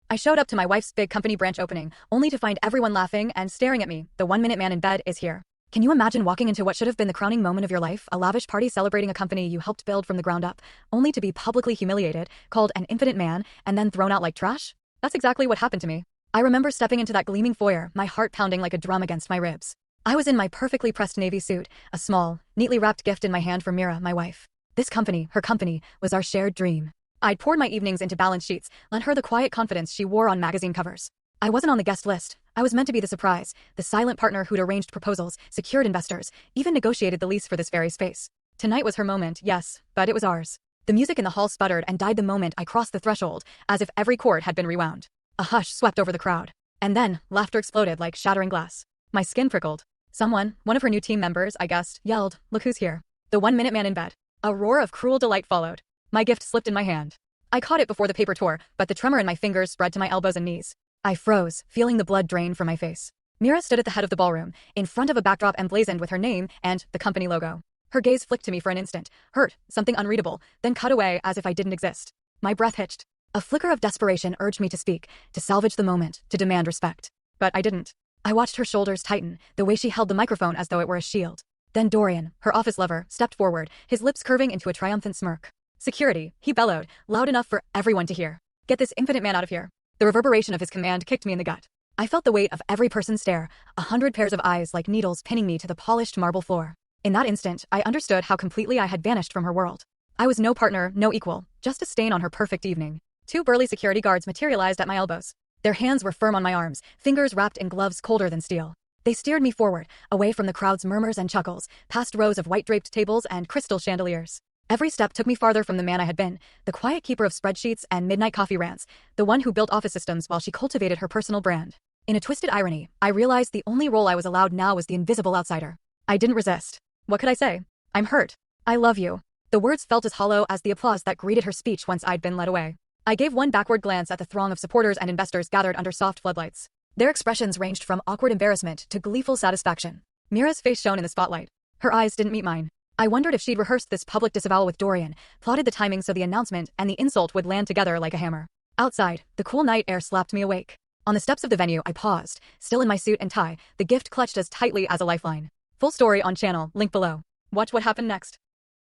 I showed up to my wife's big company branch opening, only to find everyone laughing and staring at me. The 1 minute man in bed is here. Can you imagine walking into what should have been the crowning moment of your life, a lavish party celebrating a company you helped build from the ground up, only to be publicly humiliated, called an infinite man, and then thrown out like trash? That's exactly what happened to me. I remember stepping into that gleaming foyer, my heart pounding like a drum against my ribs. I was in my perfectly pressed navy suit, a small, neatly wrapped gift in my hand from Mira, my wife. This company, her company, was our shared dream. I'd poured my evenings into balance sheets, lent her the quiet confidence she wore on magazine covers. I wasn't on the guest list. I was meant to be the surprise, the silent partner who'd arranged proposals, secured investors, even negotiated the lease for this very space. Tonight was her moment, yes, but it was ours. The music in the hall sputtered and died the moment I crossed the threshold, as if every chord had been rewound. A hush swept over the crowd. And then, laughter exploded like shattering glass. My skin prickled. Someone, one of her new team members, I guessed, yelled, "Look who's here." The 1 minute man in bed. A roar of cruel delight followed. My gift slipped in my hand. I caught it before the paper tore, but the tremor in my fingers spread to my elbows and knees. I froze, feeling the blood drain from my face. Mira stood at the head of the ballroom, in front of a backdrop emblazoned with her name and the company logo. Her gaze flicked to me for an instant, hurt, something unreadable, then cut away as if I didn't exist. My breath hitched. A flicker of desperation urged me to speak, to salvage the moment, to demand respect. But I didn't. I watched her shoulders tighten, the way she held the microphone as though it were a shield. Then Dorian, her office lover, stepped forward, his lips curving into a triumphant smirk. "Security," he bellowed, loud enough for everyone to hear. "Get this infinite man out of here." The reverberation of his command kicked me in the gut. I felt the weight of every person's stare, 100 pairs of eyes like needles pinning me to the polished marble floor. In that instant, I understood how completely I had vanished from her world. I was no partner, no equal, just a stain on her perfect evening. Two burly security guards materialized at my elbows. Their hands were firm on my arms, fingers wrapped in gloves colder than steel. They steered me forward, away from the crowd's murmurs and chuckles, past rows of white-draped tables and crystal chandeliers. Every step took me farther from the man I had been, the quiet keeper of spreadsheets and midnight coffee rants, the one who built office systems while she cultivated her personal brand. In a twisted irony, I realized the only role I was allowed now was the invisible outsider. I didn't resist. What could I say? "I'm hurt. I love you." The words felt as hollow as the applause that greeted her speech once I'd been led away. I gave one backward glance at the throng of supporters and investors gathered under soft floodlights. Their expressions ranged from awkward embarrassment to gleeful satisfaction. Mira's face shone in the spotlight. Her eyes didn't meet mine. I wondered if she'd rehearsed this public disavowal with Dorian, plotted the timing so the announcement and the insult would land together like a hammer. Outside, the cool night air slapped me awake. On the steps of the venue, I paused, still in my suit and tie, the gift clutched as tightly as a lifeline. Full story on channel, link below. Watch what happened next.